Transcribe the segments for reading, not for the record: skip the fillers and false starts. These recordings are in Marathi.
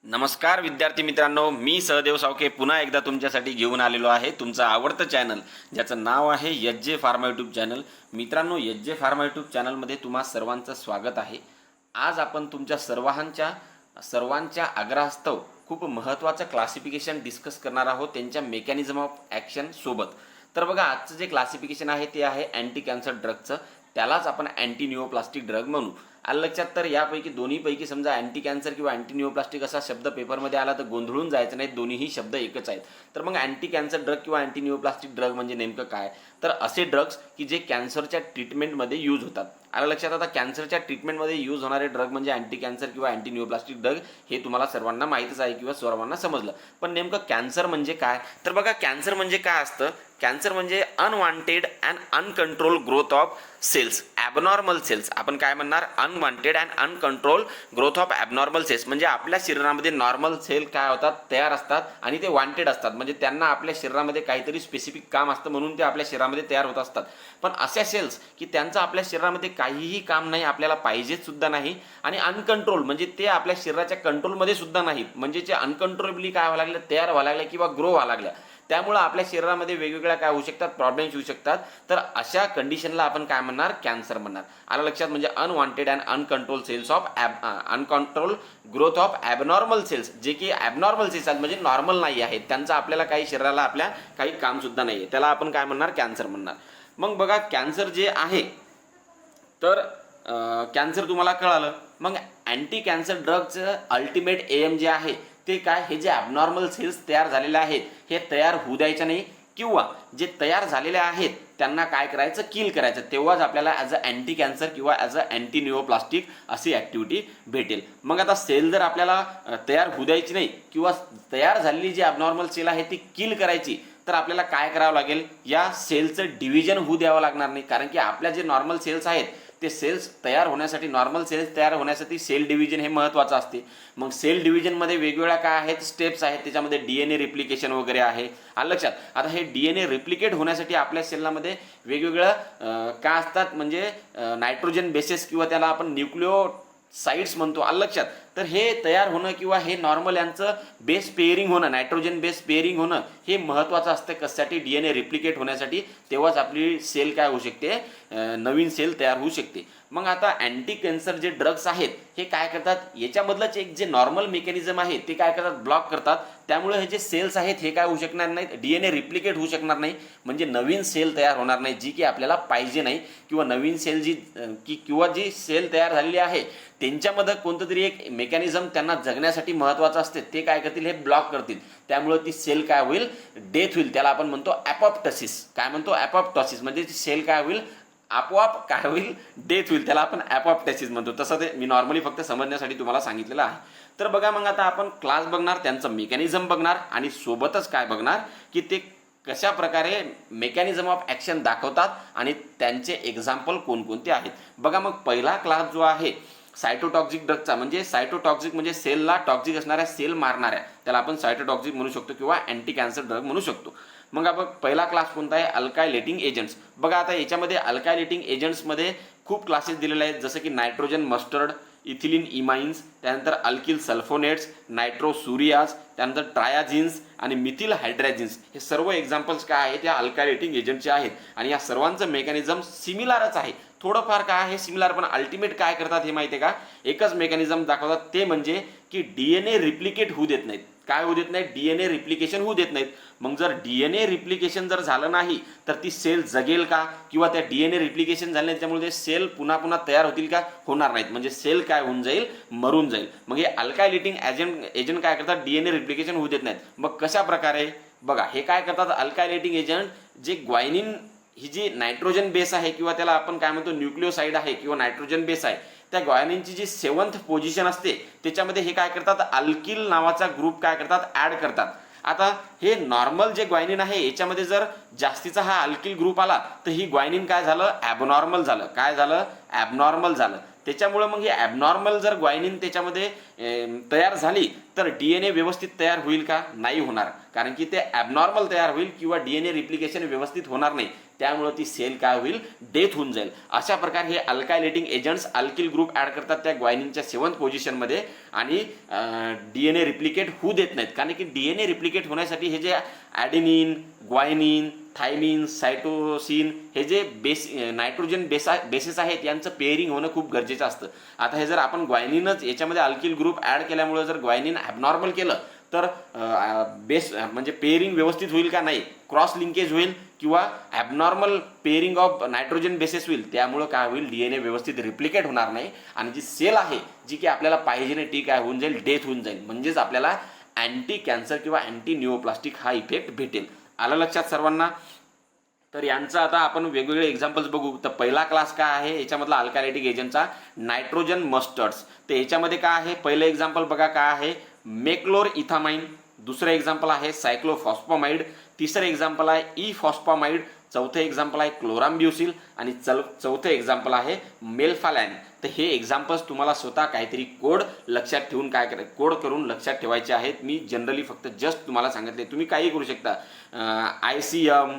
नमस्कार विद्यार्थी मित्रांनो, मी सहदेव सावके पुन्हा एकदा तुमच्यासाठी घेऊन आलेलो आहे तुमचं आवडतं चॅनल ज्याचं नाव आहे H J pharma YouTube channel. मित्रांनो, एच जे फार्मा यूट्यूब चॅनलमध्ये तुम्हा सर्वांचं स्वागत आहे. आज आपण तुमच्या सर्वांच्या आग्रहास्तव खूप महत्त्वाचं क्लासिफिकेशन डिस्कस करणार आहोत त्यांच्या मेकॅनिझम ऑफ ॲक्शन सोबत. तर बघा, आजचं जे क्लासिफिकेशन आहे ते आहे अँटी कॅन्सर ड्रगचं. त्यालाच आपण अँटी निओप्लास्टिक ड्रग म्हणू. आलं लक्षात? तर यापैकी दोन्हीपैकी समजा अँटी कॅन्सर किंवा अँटी निओप्लास्टिक असा शब्द पेपरमध्ये आला तर गोंधळून जायचं नाही, दोन्हीही शब्द एकच आहेत. तर मग अँटी कॅन्सर ड्रग किंवा अँटी निओप्लास्टिक ड्रग म्हणजे नेमकं काय? तर असे ड्रग्स की जे कॅन्सरच्या ट्रीटमेंटमध्ये यूज होतात. आलं लक्षात? आता कॅन्सरच्या ट्रीटमेंटमध्ये यूज होणारे ड्रग म्हणजे अँटी कॅन्सर किंवा अँटी निओप्लास्टिक ड्रग, हे तुम्हाला सर्वांना माहीतच आहे किंवा सर्वांना समजलं. पण नेमकं कॅन्सर म्हणजे काय? तर बघा, कॅन्सर म्हणजे काय असतं? कॅन्सर म्हणजे unwanted and uncontrol growth of cells, abnormal cells. आपण काय म्हणणार? Unwanted and uncontrol growth of abnormal cells. म्हणजे आपल्या शरीरामध्ये नॉर्मल सेल काय होतात? तयार असतात आणि ते वॉन्टेड असतात. म्हणजे त्यांना आपल्या शरीरामध्ये काहीतरी स्पेसिफिक काम असतं म्हणून ते आपल्या शरीरामध्ये तयार होत असतात. पण अशा सेल्स की त्यांचं आपल्या शरीरामध्ये काहीही काम नाही, आपल्याला पाहिजेच सुद्धा नाही, आणि अनकंट्रोल म्हणजे ते आपल्या शरीराच्या कंट्रोलमध्ये सुद्धा नाहीत. म्हणजे जे अनकंट्रोलेबली काय व्हायला लागलं? तयार व्हायला लागल्या किंवा ग्रो व्हायला लागल्या. त्यामुळे आपल्या शरीरामध्ये वेगवेगळ्या काय होऊ शकतात? प्रॉब्लेम्स येऊ शकतात. तर अशा कंडिशनला आपण काय म्हणणार? कॅन्सर म्हणणार. आलं लक्षात? म्हणजे unwanted and uncontrol cells of uncontrol growth of abnormal cells, जे की ॲबनॉर्मल सेल्स आहेत म्हणजे नॉर्मल नाही आहेत, त्यांचं आपल्याला काही शरीराला आपल्या काही काम सुद्धा नाही आहे, त्याला आपण काय म्हणणार? कॅन्सर म्हणणार. मग बघा, कॅन्सर जे आहे तर कॅन्सर तुम्हाला कळालं. मग अँटी कॅन्सर ड्रगचं अल्टिमेट एम जे आहे ते काय? हे जे ॲबनॉर्मल सेल्स तयार झालेले आहेत हे तयार होऊ द्यायचे नाही, किंवा जे तयार झालेले आहेत त्यांना काय करायचं? किल करायचं. तेव्हाच आपल्याला ॲज अ अँटी कॅन्सर किंवा ॲज अ अँटी निओप्लास्टिक अशी ॲक्टिव्हिटी भेटेल. मग आता सेल जर आपल्याला तयार होऊ द्यायची नाही किंवा तयार झालेली जी ॲबनॉर्मल सेल आहे ती किल करायची, तर आपल्याला काय करावं लागेल? या सेलचं डिव्हिजन होऊ द्यावं लागणार नाही. कारण की आपल्या जे नॉर्मल सेल्स आहेत ते सेल्स तयार होण्यासाठी, नॉर्मल सेल्स तयार होण्यासाठी सेल डिव्हिजन हे महत्त्वाचं असते. मग सेल डिव्हिजनमध्ये वेगवेगळ्या काय आहेत? स्टेप्स आहेत. त्याच्यामध्ये DNA रिप्लिकेशन वगैरे आहे. आलं लक्षात? आता हे DNA रिप्लिकेट होण्यासाठी आपल्या सेलमध्ये वेगवेगळं काय असतात? म्हणजे नायट्रोजन बेसेस किंवा त्याला आपण न्यूक्लिओ साईड्स म्हणतो. आलं लक्षात? तर हे तयार होणं किंवा हे नॉर्मल यांचं बेस पेअरिंग होणं, नायट्रोजन बेस पेअरिंग होणं हे महत्त्वाचं असतं. कशासाठी? DNA रिप्लिकेट होण्यासाठी. तेव्हाच आपली सेल काय होऊ शकते? नवीन सेल तयार होऊ शकते. मग आता अँटी कॅन्सर जे ड्रग्स आहेत हे काय करतात? याच्यामधलंच एक जे नॉर्मल मेकॅनिझम आहे ते काय करतात? ब्लॉक करतात. त्यामुळे हे जे सेल्स आहेत हे काय होऊ शकणार नाहीत? DNA रिप्लिकेट होऊ शकणार नाही. म्हणजे नवीन सेल तयार होणार नाही जी की आपल्याला पाहिजे नाही, किंवा नवीन सेल किंवा जी सेल तयार झालेली आहे त्यांच्यामध्ये कोणतं तरी एक मेकॅनिझम त्यांना जगण्यासाठी महत्त्वाचं असते, ते काय करतील? हे ब्लॉक करतील. त्यामुळे ती सेल काय होईल? डेथ होईल. त्याला आपण म्हणतो ॲपॉप्टोसिस. काय म्हणतो? ॲपॉप्टोसिस. म्हणजे ती सेल काय होईल? आपोआप काय होईल? डेथ होईल. त्याला आपण ॲपॉप्टोसिस म्हणतो. तसं ते मी नॉर्मली फक्त समजण्यासाठी तुम्हाला सांगितलेलं आहे. तर बघा, मग आता आपण क्लास बघणार, त्यांचं मेकॅनिझम बघणार, आणि सोबतच काय बघणार की ते कशा प्रकारे मेकॅनिझम ऑफ ॲक्शन दाखवतात आणि त्यांचे एक्झाम्पल कोणकोणते आहेत. बघा, मग पहिला क्लास जो आहे सायटोटॉक्सिक ड्रगचा, म्हणजे सायटोटॉक्सिक म्हणजे सेलला टॉक्सिक असणाऱ्या, सेल मारणाऱ्या, त्याला आपण सायटोटॉक्सिक म्हणू शकतो किंवा अँटी कॅन्सर ड्रग म्हणू शकतो. मग आपण पहिला क्लास कोणता आहे? अल्कायलेटिंग एजंट्स. बघा, आता याच्यामध्ये अल्कायलेटिंग एजंट्समध्ये खूप क्लासेस दिलेले आहेत, जसं की नायट्रोजन मस्टर्ड, इथिलीन इमाइन्स, त्यानंतर अल्किल सल्फोनेट्स, नायट्रोसुरियाज, त्यानंतर ट्रायाझिन्स आणि मिथिल हायड्रॅजिन्स. हे सर्व एक्झाम्पल्स काय आहेत? या अल्कायलेटिंग एजंटचे आहेत. आणि या सर्वांचं मेकॅनिझम सिमिलरच आहे. थोडंफार काय आहे सिमिलर, पण अल्टिमेट काय करतात हे माहिती आहे का? एकच मेकॅनिझम दाखवतात, ते म्हणजे की DNA रिप्लिकेट होऊ देत नाहीत. काय होऊ देत नाहीत? DNA रिप्लिकेशन होऊ देत नाहीत. मग जर DNA रिप्लिकेशन जर झालं नाही तर ती सेल जगेल का? किंवा त्या DNA रिप्लिकेशन झाले नाही त्यामुळे ते सेल पुन्हा पुन्हा तयार होतील का? होणार नाहीत. म्हणजे सेल काय होऊन जाईल? मरून जाईल. मग हे अल्कायलेटिंग एजंट काय करतात? DNA रिप्लिकेशन होऊ देत नाहीत. मग कशा प्रकारे? बघा, हे काय करतात? अल्कायलेटिंग एजंट जे ग्वायनिन ही जी नायट्रोजन बेस आहे किंवा त्याला आपण काय म्हणतो न्यूक्लिओसाइड आहे किंवा नायट्रोजन बेस आहे, त्या ग्वायनिनची जी 7th पोझिशन असते त्याच्यामध्ये हे काय करतात? अल्किल नावाचा ग्रुप काय करतात? ॲड करतात. आता हे नॉर्मल जे ग्वायनिन आहे याच्यामध्ये जर जास्तीचा हा अल्किल ग्रुप आला तर ही ग्वायनिन काय झालं? ॲबनॉर्मल झालं. काय झालं? ॲबनॉर्मल झालं. त्याच्यामुळे मग हे ॲबनॉर्मल जर ग्वायनिन त्याच्यामध्ये तयार झाली तर DNA व्यवस्थित तयार होईल का? नाही होणार. कारण की ते ॲबनॉर्मल तयार होईल किंवा DNA रिप्लिकेशन व्यवस्थित होणार नाही. त्यामुळे ती सेल काय होईल, डेथ होऊन जाईल. अशा प्रकारे हे अल्कायलेटिंग एजंट्स अल्किल ग्रुप ॲड करतात त्या ग्वायनिनच्या 7th पोझिशनमध्ये आणि DNA रिप्लिकेट होऊ देत नाहीत. कारण की DNA रिप्लिकेट होण्यासाठी हे जे ॲडेनिन, ग्वायनिन, थायमिन, सायटोसिन हे जे नायट्रोजन बेसेस आहेत यांचं पेअरिंग होणं खूप गरजेचं असतं. आता हे जर आपण ग्वायनिनच याच्यामध्ये अल्किल ग्रुप ॲड केल्यामुळे जर ग्वायनिन ॲबनॉर्मल केलं तर बेस म्हणजे पेअरिंग व्यवस्थित होईल का नाही, क्रॉस लिंकेज होईल किंवा abnormal pairing of nitrogen bases होईल. त्यामुळं काय होईल, DNA व्यवस्थित रिप्लिकेट होणार नाही आणि जी सेल आहे जी की आपल्याला पाहिजे नाही ती काय होऊन जाईल, डेथ होऊन जाईल. म्हणजेच आपल्याला अँटी कॅन्सर किंवा अँटी न्यूओप्लास्टिक हा इफेक्ट भेटेल. आलं लक्षात सर्वांना? तर यांचं आता आपण वेगवेगळे एक्झाम्पल्स बघू. तर पहिला क्लास काय आहे याच्यामधला अल्कायलेटिक एजंटचा, नायट्रोजन मस्टर्ड्स. तर याच्यामध्ये काय आहे, पहिलं एक्झाम्पल बघा काय आहे, मेक्लोर इथामाइन. दुसरं एक्झाम्पल आहे सायक्लोफॉस्फामाइड. तिसरं एक्झाम्पल आहे ई फॉस्फामाइड. चौथं एक्झाम्पल आहे क्लोराम्ब्युसिल आणि चौथं एक्झाम्पल आहे मेल्फालॅन. तर हे एक्झाम्पल्स तुम्हाला स्वतः काहीतरी कोड लक्षात ठेवून काय करायचं, कोड करून लक्षात ठेवायचे आहेत. मी जनरली फक्त जस्ट तुम्हाला सांगितले, तुम्ही काही करू शकता. ICM,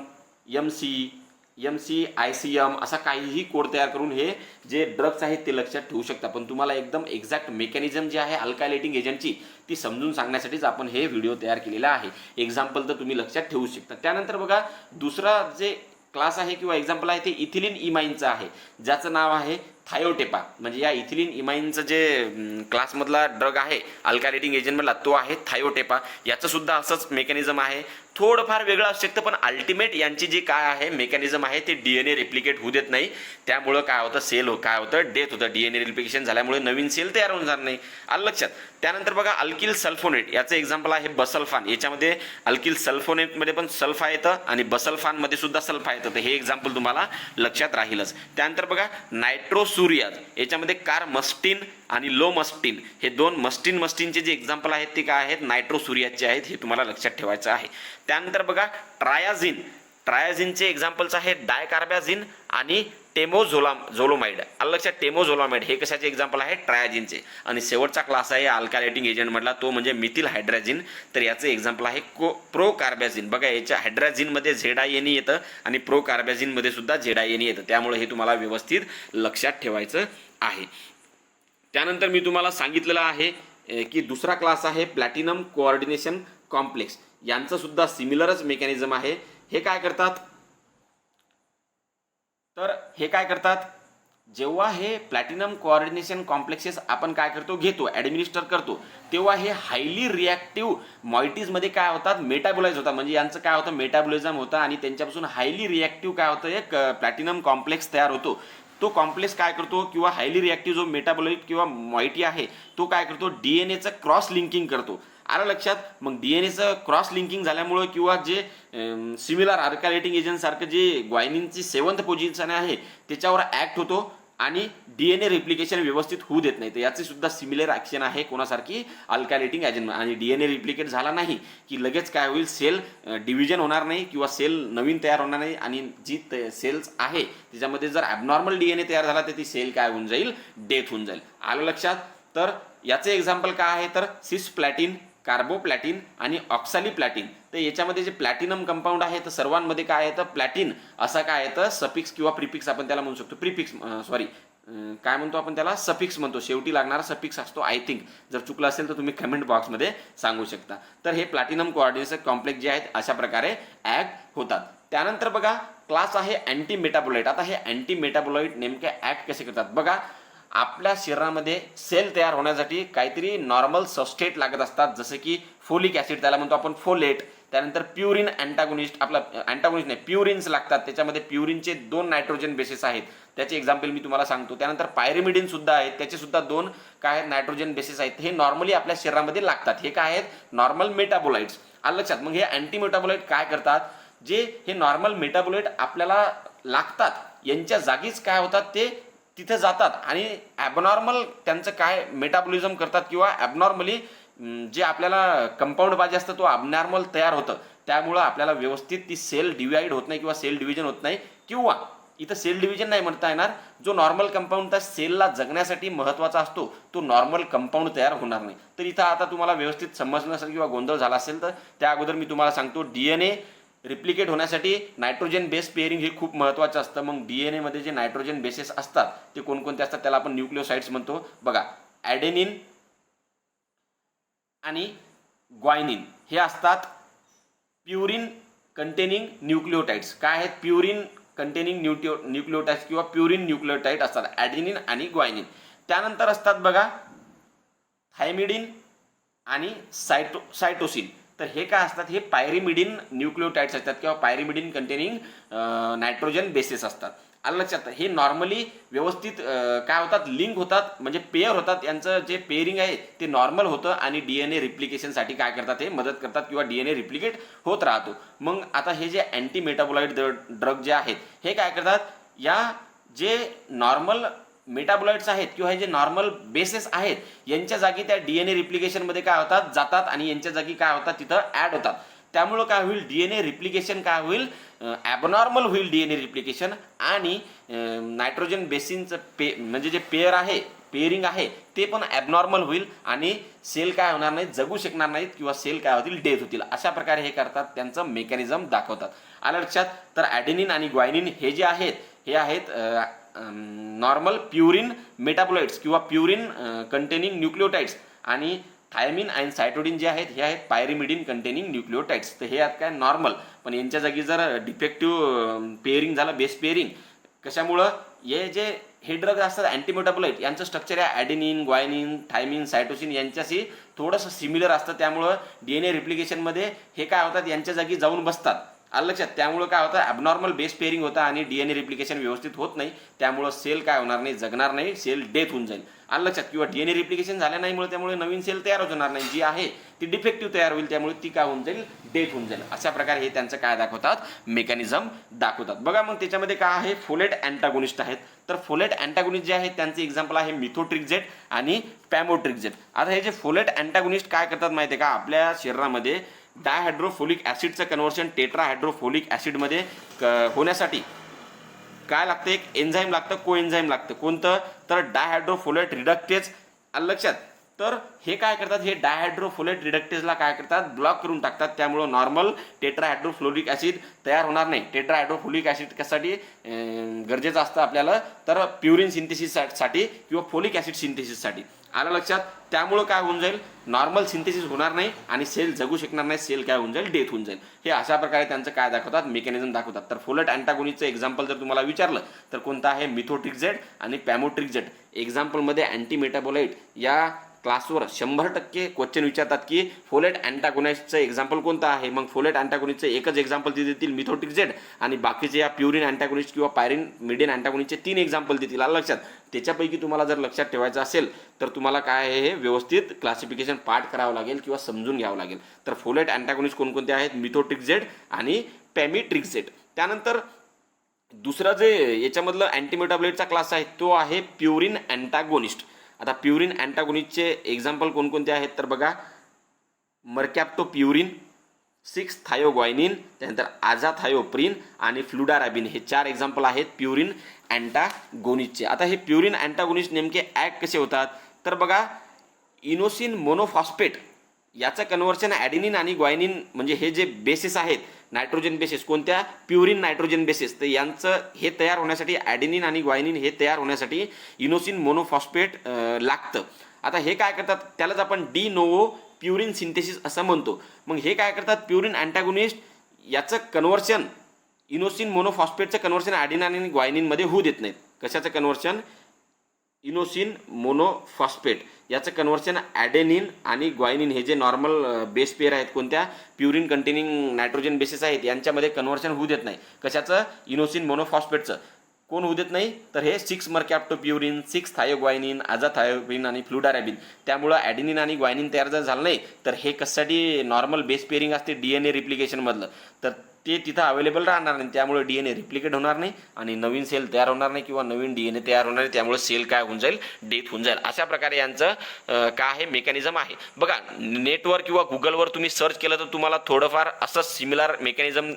MC, ICM असा काहीही कोड तयार करून हे जे ड्रग्स आहेत ते लक्षात ठेवू शकता. पण तुम्हाला एकदम एक्झॅक्ट मेकॅनिझम जी आहे अल्कायलेटिंग एजंटची ती समजून सांगण्यासाठीच आपण हे व्हिडिओ तयार केलेला आहे. एक्झाम्पल तर तुम्ही लक्षात ठेवू शकता. त्यानंतर बघा दुसरा जे क्लास आहे किंवा एक्झाम्पल आहे ते इथिलीन इमाइनचं आहे, ज्याचं नाव आहे थायोटेपा. म्हणजे या इथिलीन इमाइनचं जे क्लासमधला ड्रग आहे अल्कायलेटिंग एजंटमधला तो आहे थायोटेपा. याचं सुद्धा असंच मेकॅनिझम आहे, थोडंफार वेगळं असू शकतं पण अल्टिमेट यांची जी काय आहे मेकॅनिझम आहे ते DNA रिप्लिकेट होऊ देत नाही. त्यामुळं काय होतं, सेल काय होतं, डेथ होतं. DNA रिप्लिकेशन झाल्यामुळे नवीन सेल तयार होणार नाही. आलं लक्षात? त्यानंतर बघा अल्किल सल्फोनेट, याचं एक्झाम्पल आहे बसल्फान. याच्यामध्ये अल्किल सल्फोनेटमध्ये पण सल्फा येतं आणि बसल्फानमध्ये सुद्धा सल्फा येतं. तर हे एक्झाम्पल तुम्हाला लक्षात राहीलच. त्यानंतर बघा नायट्रोसुरियाज, याच्यामध्ये कार्मस्टिन आणि लोमस्टिन हे दोन मस्टिनचे जे एक्झाम्पल आहेत ते काय आहेत, नायट्रोसुरियाजचे आहेत. हे तुम्हाला लक्षात ठेवायचं आहे. त्यानंतर बघा ट्रायाझिनचे एक्झाम्पल्स आहेत डायकार्बॅझिन आणि टेमोझोलोमाइड. आलं लक्षात? टेमोझोलोमाइड हे कशाचे एक्झाम्पल आहे, ट्रायाझिनचे. आणि शेवटचा क्लास आहे अल्कायलेटिंग एजंट मधला तो म्हणजे मिथिल हायड्राझिन. तर याचं एक्झाम्पल आहे प्रोकार्बॅझिन. बघा याच्या हायड्राझिनमध्ये ZINE येतं आणि प्रोकार्बॅझिनमध्ये सुद्धा ZINE येतं. त्यामुळे हे तुम्हाला व्यवस्थित लक्षात ठेवायचं आहे. त्यानंतर मी तुम्हाला सांगितलेलं आहे की दुसरा क्लास आहे प्लॅटिनम कोऑर्डिनेशन कॉम्प्लेक्स. यांचं सुद्धा सिमिलरच मेकॅनिझम आहे. हे काय करतात, जेव्हा हे प्लॅटिनम कोऑर्डिनेशन कॉम्प्लेक्सेस आपण काय करतो, घेतो, ॲडमिनिस्टर करतो, तेव्हा हे हायली रिॲक्टिव्ह मॉइटीजमध्ये काय होतात, मेटाबोलाइज होतात. म्हणजे यांचं काय होतं, मेटाबॉलिझम होतं आणि त्यांच्यापासून हायली रिॲक्टिव्ह काय होतं, एक प्लॅटिनम कॉम्प्लेक्स तयार होतो. तो कॉम्प्लेक्स काय करतो किंवा हायली रिॲक्टिव्ह जो मेटाबोलाइट किंवा मॉइटी आहे तो काय करतो, DNAचं क्रॉस लिंकिंग करतो. आलं लक्षात? मग DNAचं क्रॉस लिंकिंग झाल्यामुळं किंवा जे सिमिलर अल्कायलेटिंग एजंट सारखं जे ग्वायनिनची 7th पोझिशन आहे त्याच्यावर ॲक्ट होतो आणि DNA रिप्लिकेशन व्यवस्थित होऊ देत नाही. तर याची सुद्धा सिमिलर ॲक्शन आहे कोणासारखी, अल्कायलेटिंग एजंट. आणि DNA रिप्लिकेट झाला नाही की लगेच काय होईल, सेल डिव्हिजन होणार नाही किंवा सेल नवीन तयार होणार नाही. आणि जी सेल्स आहे त्याच्यामध्ये जर ॲबनॉर्मल DNA तयार झाला तर ती सेल काय होऊन जाईल, डेथ होऊन जाईल. आलं लक्षात? तर याचे एक्झाम्पल काय आहे, तर सिसप्लॅटिन, कार्बोप्लॅटिन आणि ऑक्सालिप्लॅटिन. तर याच्यामध्ये जे प्लॅटिनम कंपाऊंड आहे तर सर्वांमध्ये काय येतं, प्लॅटिन असा काय येतं, सफिक्स किंवा प्रिफिक्स आपण त्याला म्हणू शकतो. काय म्हणतो आपण त्याला, सफिक्स म्हणतो. शेवटी लागणारा सफिक्स असतो आय थिंक. जर चुकलं असेल तर तुम्ही कमेंट बॉक्समध्ये सांगू शकता. तर हे प्लॅटिनम कोऑर्डिनेशन कॉम्प्लेक्स जे आहेत अशा प्रकारे ॲक्ट होतात. त्यानंतर बघा क्लास आहे अँटी मेटाबोलाइट. आता हे अँटी मेटाबोलाइट नेमके ॲक्ट कसे करतात बघा. आपल्या शरीरामध्ये सेल तयार होण्यासाठी काहीतरी नॉर्मल सबस्ट्रेट लागत असतात, जसं की फोलिक ॲसिड, त्याला म्हणतो आपण फोलेट. त्यानंतर प्युरिन अँटागोनिस्ट, आपला अँटागोनिस्ट नाही प्युरिन्स लागतात. त्याच्यामध्ये प्युरिनचे 2 नायट्रोजन बेसेस आहेत, त्याचे एक्झाम्पल मी तुम्हाला सांगतो. त्यानंतर पायरिमिडिन सुद्धा आहेत, त्याचे सुद्धा 2 काय आहेत, नायट्रोजन बेसेस आहेत. हे नॉर्मली आपल्या शरीरामध्ये लागतात. हे काय आहेत, नॉर्मल मेटाबोलाइट्स. आलं लक्षात? मग हे अँटी मेटाबोलाइट काय करतात, जे हे नॉर्मल मेटाबोलाइट आपल्याला लागतात यांच्या जागीच काय होतात, ते तिथे जातात आणि ॲबनॉर्मल त्यांचं काय मेटाबॉलिझम करतात किंवा ॲबनॉर्मली जे आपल्याला कंपाऊंड पाहिजे असतं तो ॲबनॉर्मल तयार होतं. त्यामुळं आपल्याला व्यवस्थित ती सेल डिवाइड होत नाही किंवा सेल डिव्हिजन होत नाही. किंवा इथं सेल डिव्हिजन नाही म्हणता येणार, जो नॉर्मल कंपाऊंड त्या सेलला जगण्यासाठी महत्त्वाचा असतो तो नॉर्मल कंपाऊंड तयार होणार नाही. तर इथं आता तुम्हाला व्यवस्थित समजण्यासाठी किंवा गोंधळ झाला असेल तर त्या अगोदर मी तुम्हाला सांगतो, DNA रिप्लिकेट होण्यासाठी नायट्रोजन बेस पेअरिंग हे खूप महत्त्वाचं असतं. मग DNA मध्ये जे नायट्रोजन बेसेस असतात ते कोणकोणते असतात त्याला आपण न्यूक्लिओसाइड्स म्हणतो. बघा, ॲडेनिन आणि ग्वायनिन हे असतात प्युरिन कंटेनिंग न्यूक्लिओटाइड्स. काय आहेत? प्युरिन कंटेनिंग न्यूक्लिओटाइड्स किंवा प्युरिन न्यूक्लिओटाइड असतात ॲडेनिन आणि ग्वायनिन. त्यानंतर असतात बघा थायमिडिन आणि सायटोसिन. तर हे काय असतात? हे पायरिमिडिन न्यूक्लिओटाइड्स असतात किंवा पायरिमिडिन कंटेनिंग नायट्रोजन बेसेस असतात. आलं लक्षात? हे नॉर्मली व्यवस्थित काय होतात? लिंक होतात, म्हणजे पेअर होतात. यांचं जे पेअरिंग आहे ते नॉर्मल होतं आणि DNA रिप्लिकेशनसाठी काय करतात? हे मदत करतात किंवा DNA रिप्लिकेट होत राहतो. मग आता हे जे अँटी मेटाबोलाइट ड्रग जे आहेत हे काय करतात? या जे नॉर्मल मेटाबोलाइट्स आहेत किंवा हे जे नॉर्मल बेसेस आहेत यांच्या जागी त्या DNA रिप्लिकेशनमध्ये काय होतात? जातात आणि यांच्या जागी काय होतात? तिथं ॲड होतात. त्यामुळं काय होईल? DNA रिप्लिकेशन काय होईल? ॲबनॉर्मल होईल DNA रिप्लिकेशन आणि नायट्रोजन बेसिनचं म्हणजे जे पेअर आहे, पेअरिंग आहे ते पण ॲबनॉर्मल होईल आणि सेल काय होणार नाहीत? जगू शकणार नाहीत किंवा सेल काय होतील? डेथ होतील. अशा प्रकारे हे करतात, त्यांचं मेकॅनिझम दाखवतात. आलं लक्षात? तर ॲडेनिन आणि ग्वायनिन हे जे आहेत हे आहेत नॉर्मल प्युरिन मेटाबोलाइट्स किंवा प्युरिन कंटेनिंग न्यूक्लिओटाइड्स आणि थायमिन आणि सायटोडिन जे आहेत हे आहेत पायरिमिडिन कंटेनिंग न्यूक्लिओटाइड्स. तर हे आहेत काय? नॉर्मल. पण यांच्या जागी जर डिफेक्टिव्ह पेअरिंग झालं, बेस पेअरिंग, कशामुळं? हे जे हे ड्रग असतात अँटीमेटाबोलाइट यांचं स्ट्रक्चर आहे ॲडेनिन, ग्वायनिन, थायमिन, सायटोसिन यांच्याशी थोडंसं सिमिलर असतं. त्यामुळं DNA रिप्लिकेशनमध्ये हे काय होतात? यांच्या जागी जाऊन बसतात. आलं लक्षात? त्यामुळं काय होतं? ॲबनॉर्मल बेस पेअरिंग होतं आणि DNA रिप्लिकेशन व्यवस्थित होत नाही. त्यामुळं सेल काय होणार नाही? जगणार नाही, सेल डेथ होऊन जाईल. आलं लक्षात? किंवा DNA रिप्लिकेशन झाल्या नाहीमुळे त्यामुळे नवीन सेल तयार होणार नाही, जी आहे ती डिफेक्टिव्ह तयार होईल. त्यामुळे ती काय होऊन जाईल? डेथ होऊन जाईल. अशा प्रकारे हे त्यांचं काय दाखवतात? मेकॅनिझम दाखवतात. बघा मग त्याच्यामध्ये काय आहे? फोलेट अँटागोनिस्ट आहेत. तर फोलेट अँटागोनिस्ट जे आहेत त्यांचे एक्झाम्पल आहे मिथोट्रिक्झेट आणि पॅमोट्रिक्झेट. आता हे जे फोलेट अँटागोनिस्ट काय करतात माहिती आहे का? आपल्या शरीरामध्ये डायहायड्रोफोलिक ॲसिडचं कन्व्हर्शन टेट्राहायड्रोफोलिक ॲसिडमध्ये होण्यासाठी काय लागतं? एक एन्झाईम लागतं, कोएन्झाईम लागतं. कोणतं? तर डायहायड्रोफोलेट रिडक्टेज. आलं लक्षात? तर हे काय करतात? हे डायहायड्रोफोलेट रिडक्टेजला काय करतात? ब्लॉक करून टाकतात. त्यामुळं नॉर्मल टेट्राहायड्रोफ्लोरिक ॲसिड तयार होणार नाही. टेट्राहायड्रोफोलिक ॲसिड कशासाठी गरजेचं असतं आपल्याला? तर प्युरिन सिंथेसिससाठी किंवा फोलिक ॲसिड सिंथेसिससाठी. आलं लक्षात? त्यामुळं काय होऊन जाईल? नॉर्मल सिंथेसिस होणार नाही आणि सेल जगू शकणार नाही. सेल काय होऊन जाईल? डेथ होऊन जाईल. हे अशा प्रकारे त्यांचं काय दाखवतात? मेकॅनिझम दाखवतात. तर फोलेट अँटागोनिस्टचं एक्झाम्पल जर तुम्हाला विचारलं तर कोणतं आहे? मिथोट्रिक्झेट आणि पॅमोट्रिक्झेट. एक्झाम्पलमध्ये अँटी मेटाबोलाइट या क्लासवर 100% क्वेश्चन विचारतात की फोलेट अँटागोनिस्टचं एक्झाम्पल कोणतं आहे. मग फोलेट अँटागोनिस्टचं एकच एक्झाम्पल ते देतील मिथोट्रिक्झेट आणि बाकीचे या प्युरिन अँटागोनिस्ट किंवा पायरिमिडिन अँटागोनिस्टचे 3 एक्झाम्पल देतील. आलं लक्षात? त्याच्यापैकी तुम्हाला जर लक्षात ठेवायचं असेल तर तुम्हाला काय आहे? हे व्यवस्थित क्लासिफिकेशन पाठ करावं लागेल किंवा समजून घ्यावं लागेल. तर फोलेट अँटागोनिस्ट कोणकोणते आहेत? मिथोट्रिक्झेट आणि पॅमिट्रिक्झेट. त्यानंतर दुसरा जे याच्यामधलं अँटीमेटाबोलाइटचा क्लास आहे तो आहे प्युरिन अँटागोनिस्ट. आता प्युरिन अँटागोनिस्टचे एक्झाम्पल कोणकोणते आहेत? तर बघा मर्कॅप्टोप्युरिन, 6 थायोग्वायनिन, त्यानंतर आझाथायोप्रिन आणि फ्लुडारॅबिन. हे 4 एक्झाम्पल आहेत प्युरिन अँटागोनिस्टचे. आता हे प्युरिन अँटागोनिस्ट नेमके ॲक्ट कसे होतात? तर बघा इनोसिन मोनोफॉस्फेट याचं कन्व्हर्शन ॲडेनिन आणि ग्वायनिन म्हणजे हे जे बेसेस आहेत नायट्रोजन बेसेस, कोणत्या? Purine nitrogen bases. तर यांचं हे तयार होण्यासाठी ॲडेनिन आणि ग्वायनिन हे तयार होण्यासाठी इनोसिन मोनोफॉस्फेट लागतं. आता हे काय करतात? त्यालाच आपण डी नोव्हो प्युरिन सिंथेसिस असं म्हणतो. मग हे काय करतात? प्युरिन अँटागोनिस्ट याचं कन्व्हर्शन इनोसिन मोनोफॉस्फेटचं कन्व्हर्शन ॲडेनिन आणि ग्वायनिनमध्ये होऊ देत नाहीत. कशाचं कन्व्हर्शन? इनोसिन मोनोफॉस्फेट याचं कन्व्हर्शन ॲडेनिन आणि ग्वायनिन हे जे नॉर्मल बेस पेअर आहेत, कोणत्या? प्युरिन कंटेनिंग नायट्रोजन बेसेस आहेत, यांच्यामध्ये कन्व्हर्शन होऊ देत नाही. कशाचं? इनोसिन मोनोफॉस्फेटचं. कोण होऊ देत नाही? तर हे 6 मर्कॅप्टोप्युरिन, 6 थायोग्वायनिन, आझाथायोप्रिन आणि फ्लुडारॅबिन. त्यामुळं ॲडेनिन आणि ग्वायनिन तयार जर झालं नाही तर हे कशासाठी? नॉर्मल बेस पेअरिंग असते DNA रिप्लिकेशनमधलं, तर ते तिथं अवेलेबल राहणार नाही. त्यामुळे DNA रिप्लिकेट होणार नाही आणि नवीन सेल तयार होणार नाही किंवा नवीन DNA तयार होणार नाही. त्यामुळे सेल काय होऊन जाईल? डेथ होऊन जाईल. अशा प्रकारे यांचं काय आहे? मेकॅनिझम आहे. बघा नेटवर किंवा गुगलवर तुम्ही सर्च केलं तर तुम्हाला थोडंफार असं सिमिलर मेकॅनिझम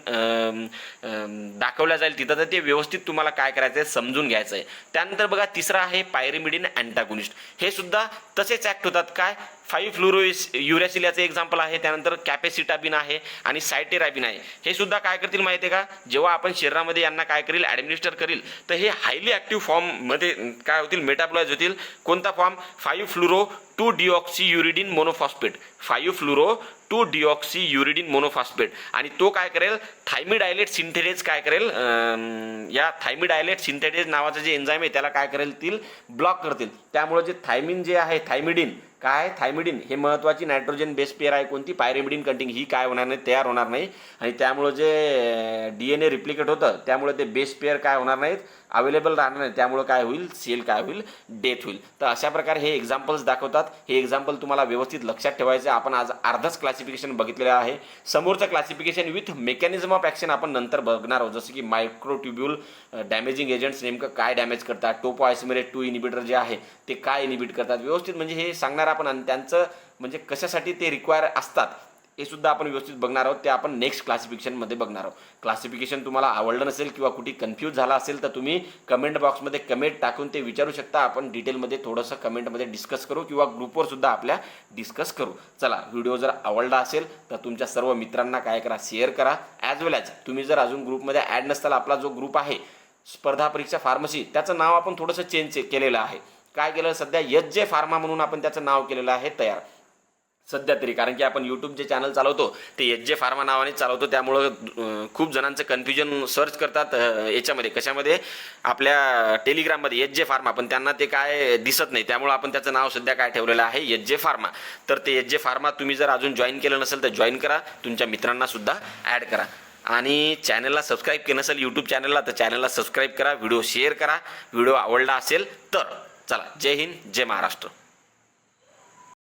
दाखवलं जाईल तिथं. तर ते व्यवस्थित तुम्हाला काय करायचं आहे? समजून घ्यायचं आहे. त्यानंतर बघा तिसरा आहे पायरिमिडिन अँटागोनिस्ट. हे सुद्धा तसेच ॲक्ट होतात. काय? 5 फ्लोरो युरॅसिल याचं एक्झाम्पल आहे, त्यानंतर कॅपेसिटाबिन आहे आणि सायटेराबिन आहे. हे सुद्धा काय करतील माहिती आहे का, जेव्हा आपण शरीरामध्ये यांना काय करेल ॲडमिनिस्टर करेल तर हे हायली ॲक्टिव्ह फॉर्ममध्ये काय होतील, मेटाबॉलाइज होतील. कोणता फॉर्म, 5 फ्लोरो 2 डिऑक्सियुरिडिन मोनोफॉस्फेट, 5 फ्लोरो 2 डिऑक्सियुरिडिन मोनोफॉस्फेट. आणि तो काय करेल, थायमिडायलेट सिंथेटेज काय करेल, या थायमिडायलेट सिंथेटेज नावाचं जे एन्झाईम आहे त्याला काय करेल, ब्लॉक करतील. त्यामुळे जे थायमिन जे आहे, थायमिडिन काय, थायमिडिन हे महत्त्वाची नायट्रोजन बेस पेअर आहे. कोणती, पायरिमिडिन कंटिंग, ही काय होणार नाही, तयार होणार नाही. आणि त्यामुळे जे DNA रिप्लिकेट होतं त्यामुळे ते बेस पेअर काय होणार नाहीत, अवेलेबल राहणार नाही. त्यामुळे काय होईल, सेल काय होईल, डेथ होईल. तर अशा प्रकारे हे एक्झाम्पल्स दाखवतात. हे एक्झाम्पल तुम्हाला व्यवस्थित लक्षात ठेवायचं. आपण आज अर्धच क्लासिफिकेशन बघितलेलं आहे. समोरचं classification with mechanism of action आपण नंतर बघणार आहोत. जसं की मायक्रोट्युब्यूल डॅमेजिंग एजंट्स नेमकं काय डॅमेज करतात, टोपो आयसोमेरेट 2 इनिबिटर जे आहे ते काय इनिबिट करतात व्यवस्थित, म्हणजे हे सांगणार आपण. आणि त्यांचं म्हणजे कशासाठी ते रिक्वायर असतात हे सुद्धा आपण व्यवस्थित बघणार आहोत. ते आपण नेक्स्ट क्लासिफिकेशनमध्ये बघणार आहोत. क्लासिफिकेशन तुम्हाला आवडलं नसेल किंवा कुठे कन्फ्यूज झाला असेल तर तुम्ही कमेंट बॉक्समध्ये कमेंट टाकून ते विचारू शकता. आपण डिटेलमध्ये थोडंसं कमेंटमध्ये डिस्कस करू किंवा ग्रुपवर सुद्धा आपल्या डिस्कस करू. चला, व्हिडिओ जर आवडला असेल तर तुमच्या सर्व मित्रांना काय करा, शेअर करा. ॲज वेल ॲज तुम्ही जर अजून ग्रुपमध्ये ॲड नसताल, आपला जो ग्रुप आहे स्पर्धा परीक्षा फार्मसी, त्याचं नाव आपण थोडंसं चेंज केलेलं आहे. काय केलं, सध्या HJ फार्मा म्हणून आपण त्याचं नाव केलेलं आहे तयार सध्या तरी. कारण की आपण यूट्यूब जे चॅनल चालवतो ते HJ फार्मा नावाने चालवतो. त्यामुळं खूप जणांचं कन्फ्युजन सर्च करतात याच्यामध्ये, कशामध्ये, आपल्या टेलिग्राममध्ये HJ फार्मा, पण त्यांना ते काय दिसत नाही. त्यामुळे आपण त्याचं नाव सध्या काय ठेवलेलं आहे, HJ फार्मा. तर ते HJ फार्मा तुम्ही जर अजून जॉईन केलं नसेल तर जॉईन करा, तुमच्या मित्रांना सुद्धा ॲड करा. आणि चॅनलला सबस्क्राईब केलं नसेल यूट्यूब चॅनलला तर चॅनलला सबस्क्राईब करा, व्हिडिओ शेअर करा. व्हिडिओ आवडला असेल तर. चला, जय हिंद, जय महाराष्ट्र.